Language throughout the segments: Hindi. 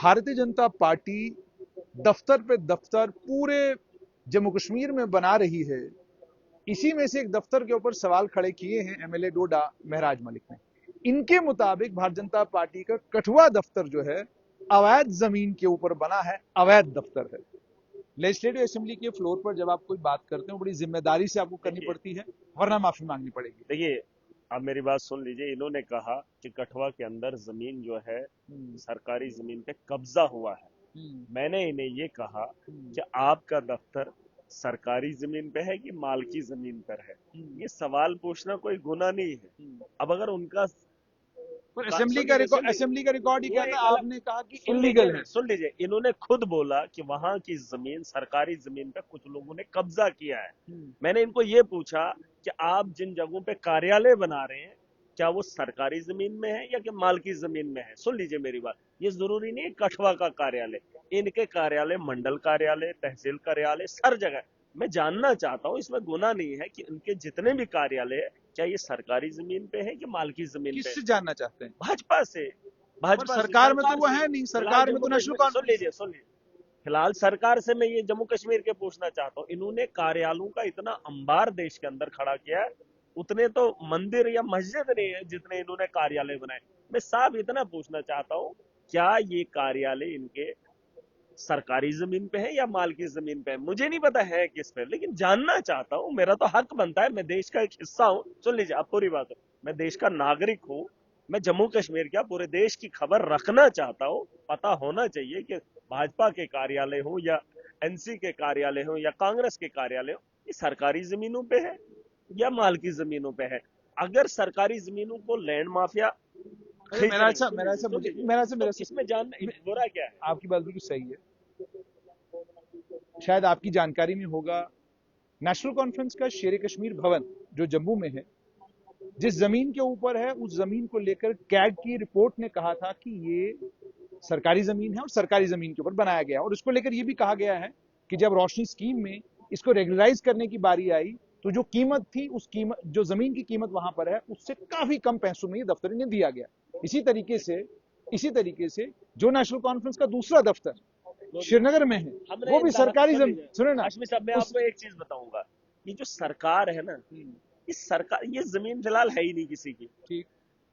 भारतीय जनता पार्टी दफ्तर पे दफ्तर पूरे जम्मू कश्मीर में बना रही है। इसी में से एक दफ्तर के ऊपर सवाल खड़े किए हैं एमएलए डोडा महराज मलिक ने। इनके मुताबिक भारतीय जनता पार्टी का कठुआ दफ्तर जो है अवैध जमीन के ऊपर बना है, अवैध दफ्तर है। लेजिस्लेटिव असेंबली के फ्लोर पर जब आप कोई बात करते हो बड़ी जिम्मेदारी से आपको करनी पड़ती है, वरना माफी मांगनी पड़ेगी। देखिए, आप मेरी बात सुन लीजिए। इन्होंने कहा कि कठुआ के अंदर जमीन जो है सरकारी जमीन पे कब्जा हुआ है। मैंने इन्हें ये कहा कि आपका दफ्तर सरकारी जमीन पे है कि मालकी जमीन पर है। ये सवाल पूछना कोई गुनाह नहीं है। अब अगर उनका पर सुन असेंबली का रिकॉर्ड ही वो कहता एक है अलग आपने कहा कि सुन लीजिए इलीगल ना, है। सुन लीजिए। इन्होंने खुद बोला कि वहां की जमीन सरकारी जमीन पे कुछ लोगों ने कब्जा किया है। मैंने इनको ये पूछा कि आप जिन जगहों पे कार्यालय बना रहे हैं क्या वो सरकारी जमीन में है या कि मालकी जमीन में है। सुन लीजिए मेरी बात। ये जरूरी नहीं है कठुआ का कार्यालय, इनके कार्यालय मंडल कार्यालय, तहसील कार्यालय, हर जगह। मैं जानना चाहता हूँ, इसमें गुना नहीं है कि इनके जितने भी कार्यालय है क्या ये सरकारी जमीन पे है कि मालकी जमीन पे है। किससे जानना चाहते हैं? भाजपा से, और भाजपा से, सरकार में तो सरकार वो से। है नहीं, फिलहाल सरकार में जम्मू तो नेशनल कश्मीर, सुन कॉन्फ्रेंस। लीजिए, सुन लीजिए। फिलहाल सरकार से मैं ये जम्मू कश्मीर के पूछना चाहता हूँ, इन्होंने कार्यालयों का इतना अंबार देश के अंदर खड़ा किया है, उतने तो मंदिर या मस्जिद नहीं है जितने इन्होंने कार्यालय बनाए। मैं साफ इतना पूछना चाहता हूँ, क्या ये कार्यालय इनके सरकारी जमीन पे है या माल की जमीन पे है? मुझे नहीं पता है किस पे, लेकिन जानना चाहता हूँ। मेरा तो हक बनता है, मैं देश का एक हिस्सा हूँ। सुन लीजिए, अब पूरी बात है। मैं देश का नागरिक हूँ। मैं जम्मू कश्मीर क्या पूरे देश की खबर रखना चाहता हूँ। पता होना चाहिए कि भाजपा के कार्यालय हो या एनसी के कार्यालय हो या कांग्रेस के कार्यालय हो, ये सरकारी जमीनों पे है या माल की जमीनों पे है। अगर सरकारी जमीनों को लैंड माफिया अरे खरीद रहे हैं, सुन लीजिए, सुन लीजिए, तो मेरा से इसमें जानना बुरा क्या है? आपकी बात बिल्कुल सही है। शायद आपकी जानकारी में होगा, नेशनल कॉन्फ्रेंस का शेर कश्मीर भवन जो जम्मू में है, जिस जमीन के ऊपर है उस जमीन को लेकर कैग की रिपोर्ट ने कहा था कि ये सरकारी जमीन है और सरकारी जमीन के ऊपर बनाया गया है। और इसको लेकर यह भी कहा गया है कि जब रोशनी स्कीम में इसको रेगुलराइज करने की बारी आई तो जो कीमत थी, उस कीमत जो जमीन की कीमत वहां पर है उससे काफी कम पैसों में ये दफ्तर इन्हें दिया गया। इसी तरीके से जो नेशनल कॉन्फ्रेंस का दूसरा दफ्तर श्रीनगर में है हमने वो भी सरकारी सुन लीजिए सुने ना हाशमी साहब, मैं उस। आपको एक चीज बताऊंगा। ये जो सरकार है ना, इस सरकार, ये जमीन फिलहाल है ही नहीं किसी की। ठीक।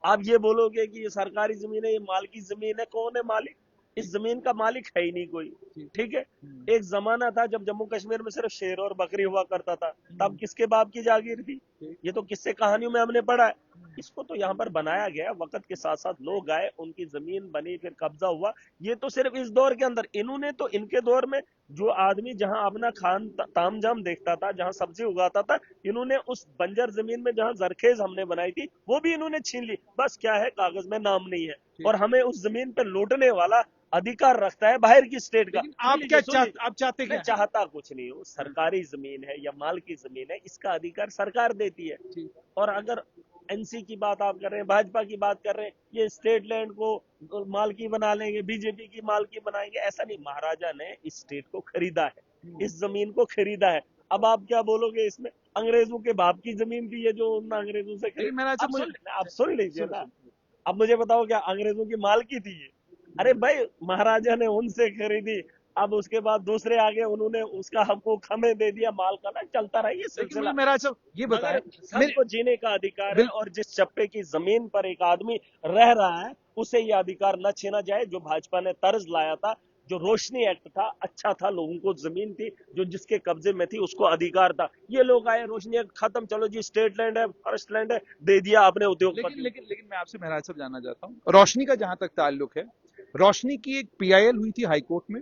आप ये बोलोगे कि ये सरकारी जमीन है, ये माल की जमीन है, कौन है मालिक? इस जमीन का मालिक है ही नहीं कोई। ठीक है। एक जमाना था जब जम्मू कश्मीर में सिर्फ शेर और बकरी हुआ करता था, तब किसके बाप की जागीर थी? ये तो किससे कहानियों में हमने पढ़ा है। इसको तो यहाँ पर बनाया गया, वक्त के साथ साथ लोग आए, उनकी जमीन बनी, फिर कब्जा हुआ। ये तो सिर्फ इस दौर के अंदर। इन्होंने तो इनके दौर में जो आदमी जहां अपना खान तामझाम देखता था, जहां सब्जी उगाता था, इन्होंने उस बंजर जमीन में जहां जरखेज हमने बनाई थी वो भी इन्होंने छीन ली। बस क्या है, कागज में नाम नहीं है। और हमें उस जमीन पे लूटने वाला अधिकार रखता है बाहर की स्टेट का। लेकिन सुन आप लीजिए, सुन लीजिए। आप चाहते मैं क्या हैं? चाहता कुछ नहीं हूँ। सरकारी जमीन है या माल की जमीन है, इसका अधिकार सरकार देती है। ठीक। और अगर एनसी की बात आप कर रहे हैं, भाजपा की बात कर रहे हैं, ये स्टेट लैंड को मालकी बना लेंगे, बीजेपी की मालकी बनाएंगे, ऐसा नहीं। महाराजा ने इस स्टेट को खरीदा है, इस जमीन को खरीदा है। अब आप क्या बोलोगे इसमें? अंग्रेजों के बाप की जमीन थी ये, जो उन अंग्रेजों से लेकिन खरीद। मेरा अच्छा मुझे आप सुन लीजिए सुनो ना। सुनो अब मुझे बताओ, क्या अंग्रेजों की मालकी थी ये? अरे भाई, महाराजा ने उनसे खरीदी। अब उसके बाद दूसरे आगे, उन्होंने उसका हमको हमें दे दिया, माल का ना चलता रहा ये लेकिन सिलसिला। मेरा अच्छा ये बताएं। मगर मेरे सबको जीने का अधिकार है, बिल और जिस चप्पे की जमीन पर एक आदमी रह रहा है उसे ये अधिकार न छीना जाए। जो भाजपा ने तर्ज लाया था, जो रोशनी एक्ट था, अच्छा था। लोगों को जमीन थी जो जिसके कब्जे में थी, उसको अधिकार था। ये लोग आए, रोशनी एक्ट खत्म, चलो जी स्टेट लैंड है, फॉरेस्ट लैंड है, दे दिया आपने लेकिन उद्योगपतियों लेकिन को। लेकिन मैं आपसे महराज साहब जानना चाहता हूँ, रोशनी का जहां तक ताल्लुक है, रोशनी की एक पीआईएल हुई थी हाई कोर्ट में।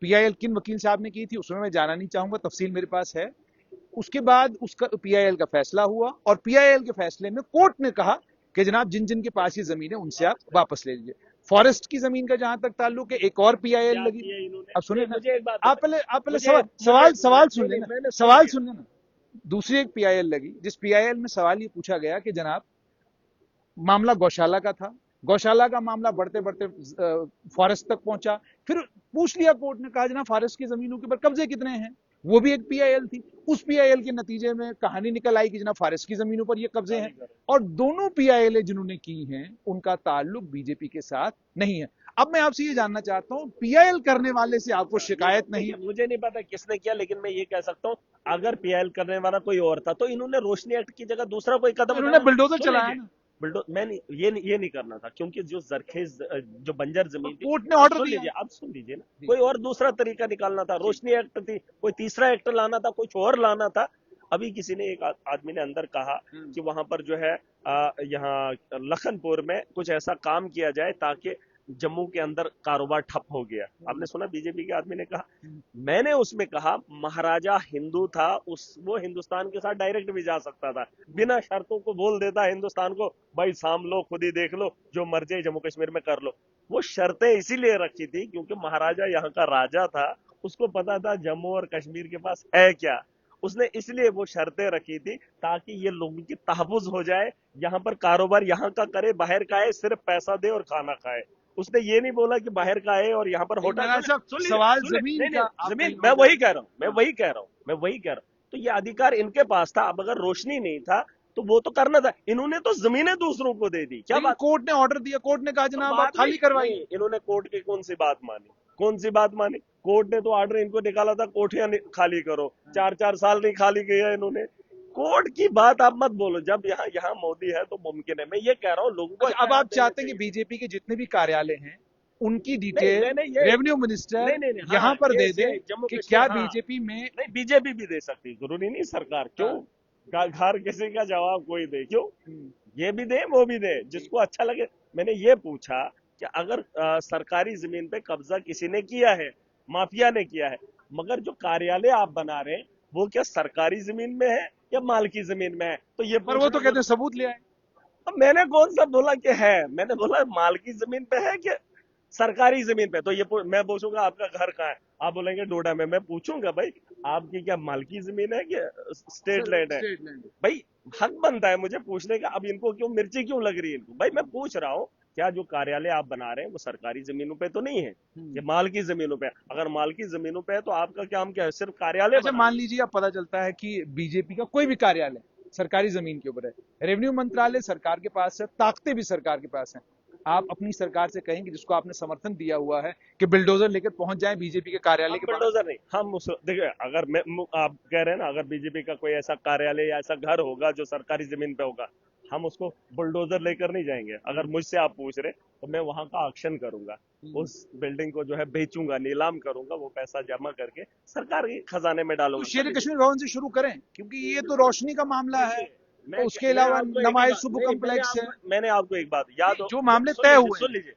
पीआईएल किन वकील साहब ने की थी उसमें मैं जाना नहीं चाहूंगा, तफसील मेरे पास है। उसके बाद उसका पीआईएल का फैसला हुआ और पीआईएल के फैसले में कोर्ट ने कहा कि जनाब जिन जिन के पास ये जमीन है उनसे आप वापस ले लीजिए। फॉरेस्ट की जमीन का जहां तक ताल्लुक है, एक और पीआईएल क्या लगी। किया इन्होंने? अब सुने नहीं, ना, मुझे एक बात आप पहले मुझे मुझे सवाल सुन नहीं नहीं, लेना, मैंने सुन सवाल लिया। सुन लेना। दूसरी एक पीआईएल लगी जिस पीआईएल में सवाल ये पूछा गया कि जनाब मामला गौशाला का था, गौशाला का मामला बढ़ते बढ़ते फॉरेस्ट तक पहुंचा। फिर पूछ लिया कोर्ट ने, कहा जनाब फॉरेस्ट की जमीनों के ऊपर कब्जे कितने हैं, वो भी एक पीआईएल थी। उस पीआईएल के नतीजे में कहानी निकल आई कि जनाब फॉरेस्ट की जमीनों पर ये कब्जे हैं। कारीगर। और दोनों पीआईएल जिन्होंने की हैं उनका ताल्लुक बीजेपी के साथ नहीं है। अब मैं आपसे ये जानना चाहता हूं, पीआईएल करने वाले से आपको शिकायत नहीं? मुझे नहीं पता किसने किया, लेकिन मैं ये कह सकता हूँ अगर पीएल करने वाला कोई और था तो इन्होंने रोशनी एक्ट की जगह दूसरा कोई कदम इन्होंने उठाया। बुलडोजर सुन चलाया लीजिए, ना, बुलडो मैं नहीं, ये नहीं करना था, क्योंकि जो जरखेज जो बंजर तो जमीन थी। कोर्ट ने अब ऑर्डर सुन दिया। लीजिए, अब सुन लीजिए ना, जी कोई और दूसरा तरीका निकालना था। जी रोशनी एक्ट थी, कोई तीसरा एक्ट लाना था, कुछ और लाना था। अभी किसी ने, एक आदमी ने अंदर कहा कि वहां पर जो है यहाँ लखनपुर में कुछ ऐसा काम किया जाए ताकि जम्मू के अंदर कारोबार ठप हो गया। आपने सुना बीजेपी के आदमी ने कहा। मैंने उसमें कहा महाराजा हिंदू था, उस वो हिंदुस्तान के साथ डायरेक्ट भी जा सकता था, बिना शर्तों को बोल देता हिंदुस्तान को भाई साम लो, खुद ही देख लो, जो मर्जी जम्मू कश्मीर में कर लो। वो शर्तें इसीलिए रखी थी क्योंकि महाराजा यहाँ का राजा था, उसको पता था जम्मू और कश्मीर के पास है क्या। उसने इसलिए वो शर्तें रखी थी ताकि ये लोगों की तहफुज हो जाए, यहाँ पर कारोबार यहाँ का करे, बाहर का है सिर्फ पैसा दे और खाना खाए। उसने ये नहीं बोला कि बाहर का है और यहाँ पर होटल। मेरा सब सुन लीजिए, सवाल सुन लीजिए, जमीन नहीं का, नहीं, आप जमीन कहीं मैं और जा वही रहे कह रहा हूँ, मैं हैं। हाँ, वही कह रहा हूँ, मैं वही कह रहा हूँ। तो ये अधिकार इनके पास था। अब अगर रोशनी नहीं था तो वो तो करना था। इन्होंने तो जमीनें दूसरों को दे दी, क्या लेकिन बात। कोर्ट ने ऑर्डर दिया, कोर्ट ने कहा तो जनाब आप बाद में खाली करवाइए। नहीं, इन्होंने कोर्ट की कौन सी बात मानी, कौन सी बात मानी। कोर्ट ने तो ऑर्डर इनको निकाला था कोठियां खाली करो, 4-4 साल नहीं खाली किया इन्होंने। कोर्ट की बात आप मत बोलो, जब यहाँ यहाँ मोदी है तो मुमकिन है। मैं ये कह रहा हूँ लोगों को अच्छा, अब इत्तेहाद आप देना चाहते हैं कि चाहिए। बीजेपी के जितने भी कार्यालय हैं उनकी नहीं, डिटेल मैंने ये रेवेन्यू मिनिस्टर नहीं नहीं नहीं, यहां हाँ पर ये दे दे जम्मू कि कश्मीर, क्या हाँ। बीजेपी में। नहीं, बीजेपी भी दे सकती, जरूरी नहीं सरकार। क्यों हाँ, घर किसी का जवाब कोई दे, क्यों हम्म, ये भी दे वो भी दे, जी, जिसको अच्छा लगे। मैंने ये पूछा कि अगर सरकारी जमीन पे कब्जा किसी ने किया है, माफिया ने किया है, मगर जो कार्यालय आप बना रहे हैं वो क्या सरकारी जमीन में है या माल की जमीन में है, तो ये पर वो तो पूछना कहते हैं जरूर। सबूत ले आए। अब मैंने कौन सा बोला कि है, मैंने बोला माल की जमीन पे है कि सरकारी जमीन पे। तो ये मैं पूछूंगा आपका घर कहाँ है, आप बोलेंगे डोडा में। मैं पूछूंगा भाई आपकी क्या मालकी जमीन है कि स्टेट सर लैंड है। State land. भाई हक बनता है मुझे पूछने का। अब इनको क्यों मिर्ची क्यों लग रही है इनको, भाई मैं पूछ रहा हूँ क्या जो कार्यालय आप बना रहे हैं वो सरकारी जमीनों पे तो नहीं है, ये माल की जमीनों पे है? अगर माल की जमीनों पे है तो आपका काम क्या है, सिर्फ कार्यालय अच्छा, मान बनाना। लीजिए अब पता चलता है कि बीजेपी का कोई भी कार्यालय सरकारी जमीन के ऊपर है, रेवेन्यू मंत्रालय सरकार के पास है, ताकतें भी सरकार के पास हैं, आप अपनी सरकार से कहेंगे जिसको आपने समर्थन दिया हुआ है कि बिल्डोजर लेकर पहुंच जाए बीजेपी के कार्यालय हम के बाहर? बुलडोजर नहीं, हम उस देखिए, अगर मैं आप कह रहे हैं ना, अगर बीजेपी का कोई ऐसा कार्यालय या ऐसा घर होगा जो सरकारी जमीन पे होगा, हम उसको बुलडोजर लेकर नहीं जाएंगे। अगर मुझसे आप पूछ रहे तो मैं वहां का ऑक्शन करूंगा, उस बिल्डिंग को जो है बेचूंगा, नीलाम करूंगा, वो पैसा जमा करके सरकार के खजाने में तो डालूंगा। शेर सुन लीजिए, कश्मीर भवन से शुरू करें, क्योंकि ये तो रोशनी का मामला है। देखिए, उसके मैं अलावा आपको एक ही नमाय बात सुबु नहीं, कम्प्लेक्स है। मैंने आपको एक बात याद नहीं, हो। जो मामले सुन तय लीजिए, हुए सुन हैं। लीजिए,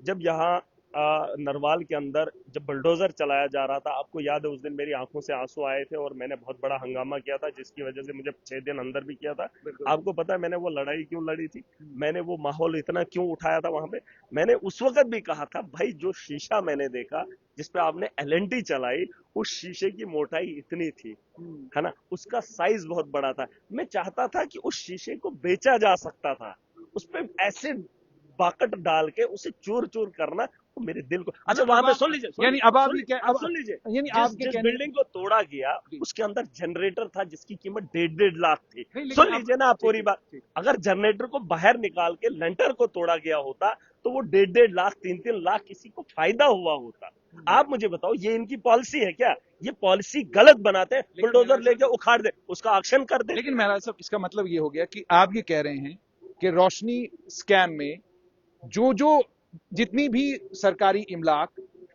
जब यहाँ नरवाल के अंदर जब बुलडोजर चलाया जा रहा था, आपको याद है उस दिन मेरी आंखों से आंसू आए थे और मैंने बहुत बड़ा हंगामा किया था, जिसकी वजह से मुझे 6 दिन अंदर भी किया था। बिल्कुल। आपको पता है मैंने वो लड़ाई क्यों लड़ी थी, मैंने वो माहौल इतना क्यों उठाया था वहां पे। मैंने उस वक्त भी कहा था भाई जो शीशा मैंने देखा जिसपे आपने एलएनटी चलाई, उस शीशे की मोटाई इतनी थी, है ना, उसका साइज बहुत बड़ा था। मैं चाहता था कि उस शीशे को बेचा जा सकता था, उस पर एसिड बाकट डाल के उसे चूर चूर करना, वो मेरे दिल को। अच्छा मतलब वहां अब पे आप, सुन लीजिए, सुन यानी लीजिए, अब आप सुन ये लीजिए, क्या, आप अब सुन लीजिए। यानी जिस आपके जिस कहने। बिल्डिंग को तोड़ा गया जी, उसके अंदर जनरेटर था जिसकी कीमत 1.5 लाख थी। नहीं लेकिन सुन अब, लीजिए ना आप ठीक पूरी है, बात। ठीक। अगर जनरेटर को बाहर निकाल के लेंटर को तोड़ा गया होता तो वो 1.5 लाख 3-3 लाख किसी को फायदा हुआ होता। आप मुझे बताओ ये इनकी पॉलिसी है क्या? ये पॉलिसी गलत बनाते हैं, लेकिन बुलडोजर मेहराज लेके साहब, उखाड़ दे, उसका एक्शन कर दे। लेकिन मेहराज साहब इसका मतलब ये हो गया कि आप ये कह रहे हैं कि रोशनी स्कैम में जो जो जितनी भी सरकारी इमलाक,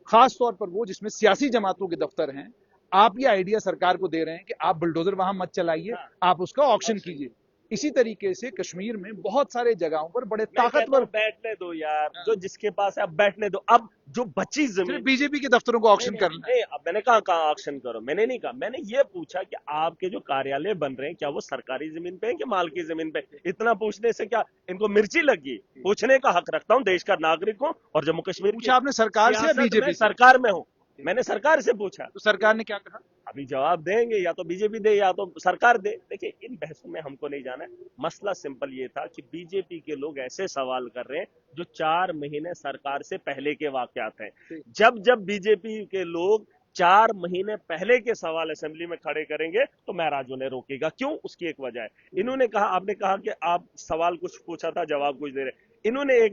खास तौर पर वो जिसमें सियासी जमातों के दफ्तर हैं, आप ये आइडिया सरकार को दे रहे हैं कि आप बुलडोजर वहां मत चलाइए, हाँ, आप उसका ऑक्शन ऑप्शन। कीजिए। इसी तरीके से कश्मीर में बहुत सारे जगहों पर बड़े मैं कहता ताकतवर, हूँ बैठने दो यार, जो जिसके पास है अब बैठने दो। अब जो बची सिर्फ जमीन, बीजेपी के दफ्तरों को नहीं ऑक्शन नहीं नहीं करना है। नहीं, अब मैंने कहा ऑक्शन करो, मैंने नहीं कहा। मैंने ये पूछा कि आपके जो कार्यालय बन रहे हैं क्या वो सरकारी जमीन पे है कि माल की जमीन पे? इतना पूछने से क्या इनको मिर्ची लगी? पूछने का हक रखता हूँ, देश का नागरिक हूँ और जम्मू कश्मीर की पूछा आपने सरकार से या सियासत में बीजेपी से? सरकार में हूँ। मैंने सरकार से पूछा, तो सरकार ने क्या कहा? अभी जवाब देंगे या तो बीजेपी दे या तो सरकार दे। देखिए इन बहसों में हमको नहीं जाना है। मसला सिंपल ये था कि बीजेपी के लोग ऐसे सवाल कर रहे हैं जो 4 महीने सरकार से पहले के वाकयात हैं। जब जब बीजेपी के लोग 4 महीने पहले के सवाल असेंबली में खड़े करेंगे तो महराज उन्हें रोकेगा। क्यों? उसकी एक वजह है। इन्होंने कहा, आपने कहा कि आप सवाल कुछ पूछा था जवाब कुछ दे रहे। इन्होंने एक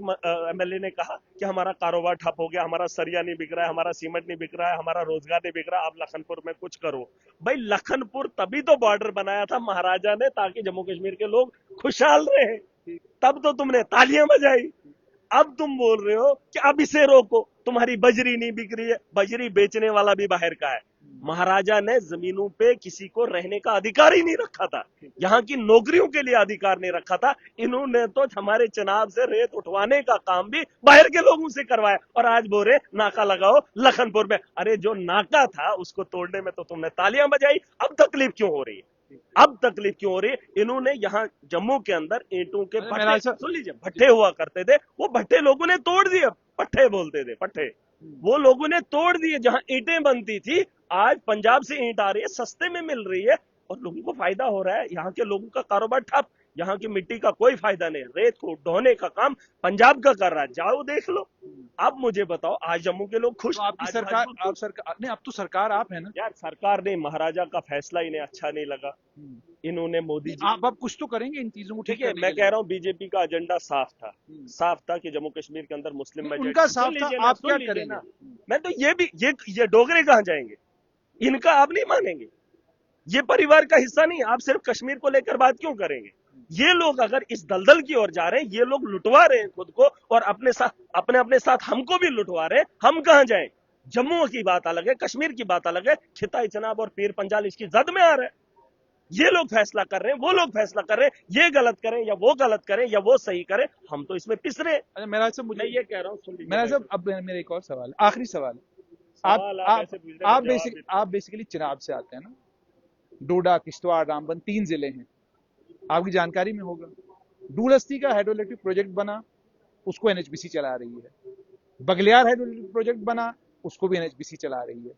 एमएलए ने कहा कि हमारा कारोबार ठप हो गया, हमारा सरिया नहीं बिक रहा है, हमारा सीमेंट नहीं बिक रहा है, हमारा रोजगार नहीं बिक रहा, आप लखनपुर में कुछ करो। भाई लखनपुर तभी तो बॉर्डर बनाया था महाराजा ने ताकि जम्मू कश्मीर के लोग खुशहाल रहे, तब तो तुमने तालियां बजाई। अब तुम बोल रहे हो कि अब इसे रोको, तुम्हारी बजरी नहीं बिक रही है, बजरी बेचने वाला भी बाहर का है। महाराजा ने जमीनों पे किसी को रहने का अधिकार ही नहीं रखा था, यहाँ की नौकरियों के लिए अधिकार नहीं रखा था। इन्होंने तो हमारे चनाब से रेत उठवाने का काम भी बाहर के लोगों से करवाया, और आज बोरे नाका लगाओ लखनपुर में। अरे जो नाका था उसको तोड़ने में तो तुमने तालियां बजाई, अब तकलीफ क्यों हो रही है? अब तकलीफ क्यों हो रही है? इन्होंने यहाँ जम्मू के अंदर ईंटों के भट्टे, सुन लीजिए, भट्टे हुआ करते थे, वो भट्टे लोगों ने तोड़ दिए, पट्टे बोलते थे, पट्टे वो लोगों ने तोड़ दिए। जहां ईंटें बनती थी, आज पंजाब से ईंट आ रही है, सस्ते में मिल रही है, और लोगों को फायदा हो रहा है। यहाँ के लोगों का कारोबार ठप, यहाँ की मिट्टी का कोई फायदा नहीं। रेत को ढोने का काम पंजाब का कर रहा है, जाओ देख लो। अब मुझे बताओ, आज जम्मू के लोग खुश? तो आपकी सरकार, आप सरकार नहीं, अब तो सरकार आप है ना यार। सरकार ने, महाराजा का फैसला इन्हें अच्छा नहीं लगा, इन्होंने मोदी जी, आप अब कुछ तो करेंगे इन चीजों को ठीक देखिए करने मैं के कह लिए। रहा हूँ बीजेपी का एजेंडा साफ था, साफ था कि जम्मू कश्मीर के अंदर मुस्लिम नहीं, मेजॉरिटी। उनका साफ सुन था, लीजिए ना, आप क्या सुन लीजिए करेंगे? ना, मैं तो ये भी, ये डोगरे कहाँ जाएंगे? इनका आप नहीं मानेंगे, ये परिवार का हिस्सा नहीं। आप सिर्फ कश्मीर को लेकर बात क्यों करेंगे? ये लोग अगर इस दलदल की ओर जा रहे हैं, ये लोग लुटवा रहे हैं खुद को, और अपने साथ, अपने साथ हमको भी लुटवा रहे हैं। हम कहां जाएं? जम्मू की बात अलग है, कश्मीर की बात अलग है, खिताई चनाब और पीर पंजाल इसकी जद में आ रहा है। ये लोग फैसला कर रहे हैं, वो लोग फैसला कर रहे हैं, ये गलत करें या वो गलत करें या वो सही करें, हम तो इसमें पिस रहे हैं। अच्छा मेरा सब, मुझे मैं ये कह रहा हूँ, सुन लीजिए मेरा भाई सब, साहब, अब मेरा एक और सवाल, आखिरी सवाल। सवाल आप ऐसे पूछ रहे हैं, मैं जवाब भी आप बेसिकली चिनाब से आते हैं ना? डोडा, किश्तवाड़, रामबन 3 जिले हैं, आपकी जानकारी में होगा। डूलस्ती का हाइड्रोइलेक्ट्रिक प्रोजेक्ट बना, उसको एनएचपीसी चला रही है। बगलियार हाइड्रोइलेक्ट्रिक प्रोजेक्ट बना, उसको भी एनएचपीसी चला रही है।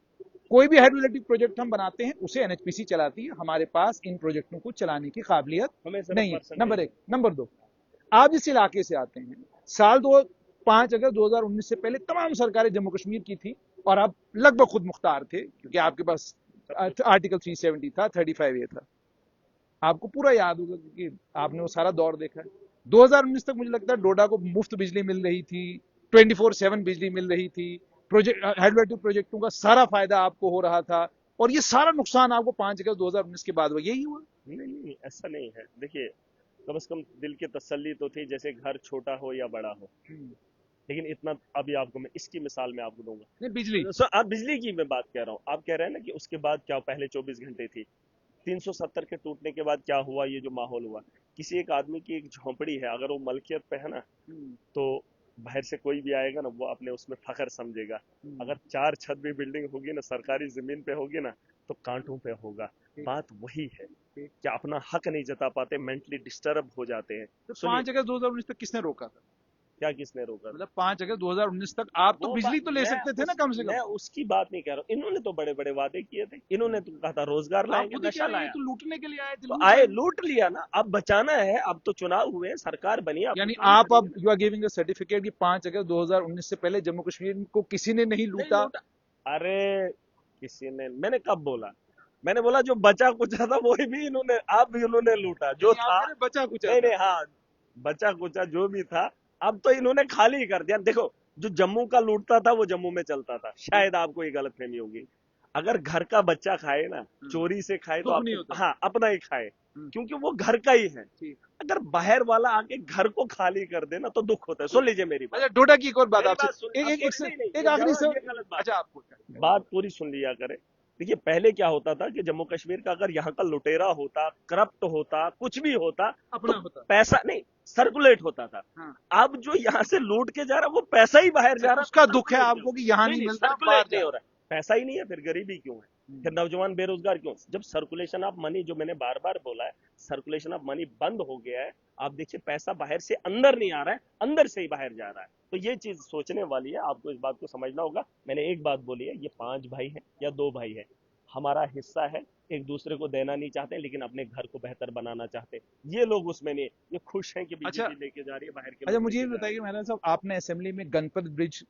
कोई भी हाइड्रोइलेक्ट्रिक प्रोजेक्ट हम बनाते हैं, उसे एनएचपीसी चलाती है। हमारे पास इन प्रोजेक्टों को चलाने की काबिलियत हमें सिर्फ नहीं है, पर्सन नंबर 1। नंबर 2, आप जिस इलाके से आते हैं, साल 5 अगस्त 2019 से पहले तमाम सरकारें जम्मू कश्मीर की थी, और आप लगभग खुद मुख्तार थे, क्योंकि आपके पास आर्टिकल 370 था, 35A था। आपको पूरा याद होगा, क्योंकि आपने वो सारा दौर देखा है। 2019 तक मुझे लगता है डोडा को मुफ्त बिजली मिल रही थी, 24/7 बिजली मिल रही थी, प्रोजेक्ट हाइड्रोइलेक्ट्रिक प्रोजेक्टों का सारा फायदा आपको हो रहा था, और ये सारा नुकसान आपको 5 अगस्त 2019 के बाद हुआ। यही हुआ? नहीं, नहीं, ऐसा नहीं है। देखिए, कम से कम दिल की तसल्ली तो थी, जैसे घर छोटा हो या बड़ा हो। लेकिन इतना अभी आपको मैं इसकी मिसाल में आपको दूंगा। नहीं, बिजली, आप बिजली की मैं बात कर रहा हूँ, आप कह रहे हैं ना कि उसके बाद क्या, पहले 24 घंटे थी, 370 के टूटने के बाद क्या हुआ, ये जो माहौल हुआ। किसी एक आदमी की एक झोंपड़ी है, अगर वो मलकियत पे है ना, तो बाहर से कोई भी आएगा ना, वो अपने उसमें फखर समझेगा। अगर 4 छत भी बिल्डिंग होगी ना, सरकारी जमीन पे होगी ना, तो कांटों पे होगा। बात वही है कि अपना हक नहीं जता पाते, मेंटली डिस्टर्ब हो जाते हैं। तो सुनिए, 5 अगस्त 2019 तक किसने रोका था? क्या किसने रोका? मतलब 5 अगस्त 2019 तक आप तो वो बिजली तो ले मैं सकते थे ना, कम से मैं कम। उसकी बात नहीं कह रहा हूँ। इन्होंने तो बड़े बड़े वादे किए थे, इन्होंने तो कहा था रोजगार आप लाएंगे, खुद ही कह नशा रहे हैं, ये लाया, तो लूटने के लिए आए थे, तो लूट आए रहे हैं। लूट लिया ना। अब बचाना है, अब तो चुनाव हुए, सरकार बनी, अब तो यानी काम आप, अब करेंगे। You are giving a certificate कि 5 अगस्त 2019 से पहले जम्मू कश्मीर को किसी ने नहीं नहीं लूटा? लूटा। अरे किसी ने, मैंने कब बोला? मैंने बोला जो बचा कुचा था वही भी इन्होंने, अब भी उन्होंने लूटा जो यानी आप था। कह रहे हैं बचा कुचा नहीं था? नहीं, हाँ, बचा कुचा जो भी था, अब तो इन्होंने खाली कर दिया। देखो, जो जम्मू का लूटता था वो जम्मू में चलता था, शायद आपको ये गलतफहमी होगी। अगर घर का बच्चा खाए ना, चोरी से खाए, तो दुख नहीं आप, होता। हाँ, अपना ही खाए, हम्म, क्योंकि वो घर का ही है। ठीक। अगर बाहर वाला आके घर को खाली कर दे ना, तो दुख होता है। सुन लीजिए मेरी बात, अच्छा, डोडा की एक और बात मेरी आपसे, बात सुन, एक अब एक पूरी नहीं नहीं, एक ये आखिरी जवाब, सवाल। ये गलत बात अच्छा, है। आपको बात पूरी सुन लिया करे। देखिए, पहले क्या होता था कि जम्मू कश्मीर का अगर यहाँ का लुटेरा होता, करप्ट होता, कुछ भी होता, तो अपना होता। पैसा नहीं सर्कुलेट होता था। हाँ। अब जो यहाँ से लूट के जा रहा है, वो पैसा ही बाहर जा रहा है, उसका तो दुख है सर्कुलेट नहीं आपको कि यहाँ नहीं नहीं नहीं, मिलता, बाहर सर्कुलेट जा नहीं हो रहा रहा है। पैसा ही नहीं है, फिर गरीबी क्यों है, है। फिर नौजवान बेरोजगार क्यों? जब सर्कुलेशन ऑफ मनी, जो मैंने बार बार बोला है, सर्कुलेशन ऑफ मनी बंद हो गया है, आप देखिए पैसा बाहर से अंदर नहीं आ रहा है, अंदर से ही बाहर जा रहा है। तो ये चीज सोचने वाली है, आपको इस बात को समझना होगा। मैंने एक बात बोली है, ये 5 भाई हैं या 2 भाई हैं, हमारा हिस्सा है, एक दूसरे को देना नहीं चाहते, लेकिन अपने घर को बेहतर बनाना चाहते हैं। ये लोग उसमें नहीं, ये खुश हैं कि अच्छा, बीजेपी लेके जा रही है, बाहर के अच्छा, लोग मुझे ये लेके जा रहे बताइए हैं। मेहरा साहब, आपने असेंबली में गणपत ब्रिज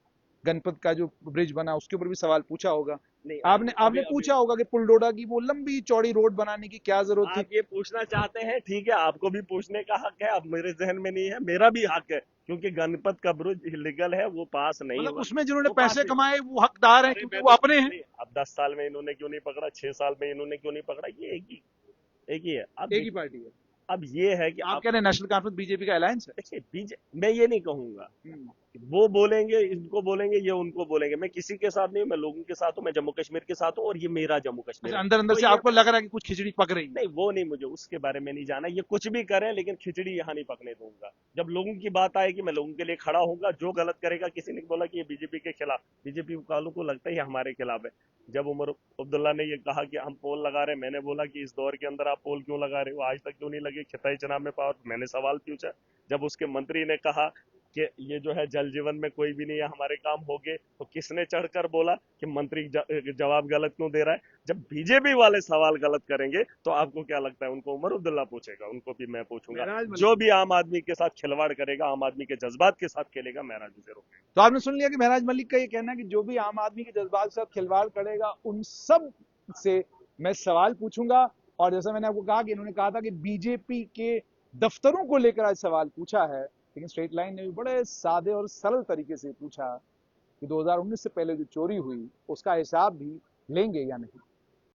गणपत का जो ब्रिज बना उसके ऊपर भी सवाल पूछा होगा। नहीं, आपने आपने पूछा होगा कि पुलडोडा की वो लंबी चौड़ी रोड बनाने की क्या जरूरत थी। आप ये पूछना चाहते हैं, ठीक है, आपको भी पूछने का हक है। अब मेरे जहन में नहीं है, मेरा भी हक है, क्योंकि गणपत का ब्रिज इलीगल है, वो पास नहीं मतलब हुआ। उसमें जिन्होंने वो पास पैसे नहीं। कमाए वो हकदार हैं अरे क्योंकि मैं वो तो अपने हैं। नहीं, अब 10 साल में इन्होंने क्यों नहीं पकड़ा, 6 साल में इन्होंने क्यों नहीं पकड़ा, ये एक ही है। अब एक ही देखिए, पार्टी है। अब ये है कि आप आप कह रहे हैं नेशनल कॉन्फ्रेंस बीजेपी का अलायंस है। देखिए, बीजे मैं ये नहीं कहूंगा, हम्म। वो बोलेंगे, इनको बोलेंगे, ये उनको बोलेंगे, मैं किसी के साथ नहीं हूं, मैं लोगों के साथ हूं, मैं जम्मू कश्मीर के साथ हूं, और ये मेरा जम्मू कश्मीर अच्छा, है। अंदर अंदर तो से ये आपको लग रहा है कि कुछ खिचड़ी पक रही है। नहीं, वो नहीं, मुझे उसके बारे में नहीं जाना, ये कुछ भी करें, लेकिन खिचड़ी यहाँ नहीं पकने दूंगा। जब लोगों की बात आएगी, मैं लोगों के लिए खड़ा होऊंगा। जो गलत करेगा, किसी ने बोला कि ये बीजेपी के खिलाफ, बीजेपी वालों को लगता है ये हमारे खिलाफ है। जब उमर अब्दुल्ला ने ये कहा कि हम पोल लगा रहे हैं, मैंने बोला कि इस दौर के अंदर आप पोल क्यों लगा रहे हो, आज तक क्यों नहीं लगे, खिताई चुनाव में पावर, मैंने सवाल पूछा। जब उसके मंत्री ने कहा कि ये जो है जल जीवन में कोई भी नहीं है, हमारे काम हो गए, तो किसने चढ़कर बोला कि मंत्री जवाब गलत क्यों दे रहा है। जब बीजेपी वाले सवाल गलत करेंगे, तो आपको क्या लगता है उनको उमर अब्दुल्ला पूछेगा, उनको भी मैं पूछूंगा। महराज जो मलिक। भी आम आदमी के साथ खिलवाड़ करेगा, आम आदमी के जज्बात के साथ खेलेगा, महराज उसे रोकेगा। तो आपने सुन लिया कि महराज मलिक का ये कहना है कि जो भी आम आदमी के जज्बात के साथ खिलवाड़ करेगा उन सब से मैं सवाल पूछूंगा। और जैसा मैंने आपको कहा कि इन्होंने कहा था कि बीजेपी के दफ्तरों को लेकर आज सवाल पूछा है, लेकिन स्ट्रेट लाइन ने भी बड़े सादे और सरल तरीके से पूछा कि 2019 से पहले जो चोरी हुई उसका हिसाब भी लेंगे या नहीं।